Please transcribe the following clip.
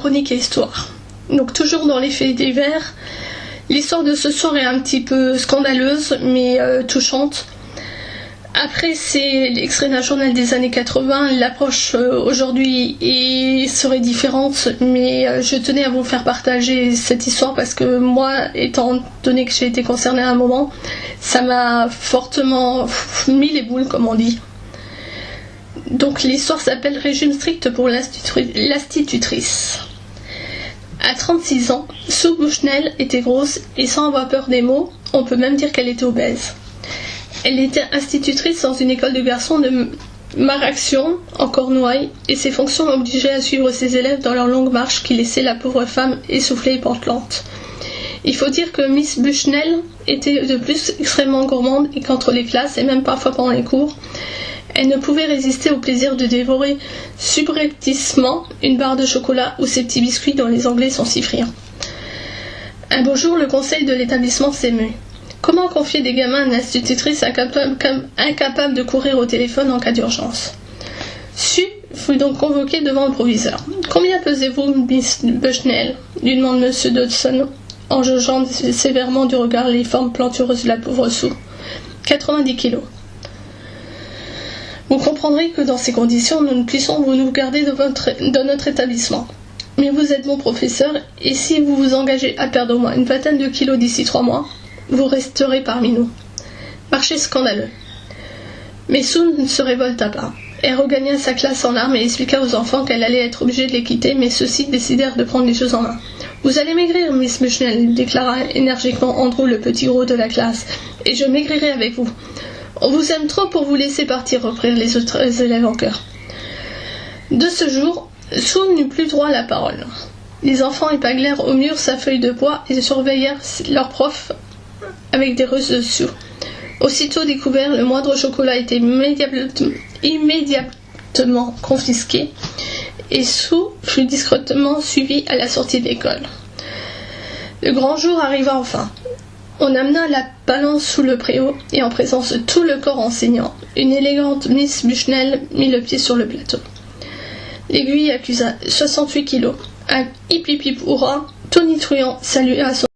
chronique et histoire. Donc toujours dans les faits divers. L'histoire de ce soir est un petit peu scandaleuse, mais touchante. Après, c'est l'extrait d'un journal des années 80. L'approche aujourd'hui serait différente, mais je tenais à vous faire partager cette histoire parce que moi, étant donné que j'ai été concernée à un moment, ça m'a fortement mis les boules, comme on dit. Donc l'histoire s'appelle « Régime strict pour l'institutrice ». À 36 ans, Sue Bushnell était grosse et sans avoir peur des mots, on peut même dire qu'elle était obèse. Elle était institutrice dans une école de garçons de Maraction, en Cornouailles, et ses fonctions l'obligeaient à suivre ses élèves dans leur longue marche qui laissait la pauvre femme essoufflée et pantelante. Il faut dire que Miss Bushnell était de plus extrêmement gourmande et qu'entre les classes, et même parfois pendant les cours, elle ne pouvait résister au plaisir de dévorer subrepticement une barre de chocolat ou ces petits biscuits dont les Anglais sont si friands. Un beau jour, le conseil de l'établissement s'émeut. Comment confier des gamins à une institutrice incapable de courir au téléphone en cas d'urgence? Sue fut donc convoquée devant le proviseur. « Combien pesez-vous, Miss Bushnell ?» lui demande M. Dodson, en jaugeant sévèrement du regard les formes plantureuses de la pauvre Sue. « 90 kilos. » Vous comprendrez que dans ces conditions, nous ne puissions vous garder dans notre établissement. Mais vous êtes mon professeur, et si vous vous engagez à perdre au moins une vingtaine de kilos d'ici 3 mois, vous resterez parmi nous. Marché scandaleux. Mais Sue ne se révolta pas. Elle regagna sa classe en larmes et expliqua aux enfants qu'elle allait être obligée de les quitter, mais ceux-ci décidèrent de prendre les choses en main. « Vous allez maigrir, Miss Bushnell, déclara énergiquement Andrew, le petit gros de la classe, et je maigrirai avec vous. On vous aime trop pour vous laisser partir, reprirent les autres élèves en chœur. De ce jour, Sue n'eut plus droit à la parole. Les enfants épaglèrent au mur sa feuille de bois et surveillèrent leur prof avec des ruses dessus. Aussitôt découvert, le moindre chocolat était immédiatement confisqué et Sue fut discrètement suivie à la sortie de l'école. Le grand jour arriva enfin. On amena la balance sous le préau et en présence de tout le corps enseignant, une élégante Miss Bushnell mit le pied sur le plateau. L'aiguille accusa 68 kilos. Un hip hip hip hurrah, tonitruant salua son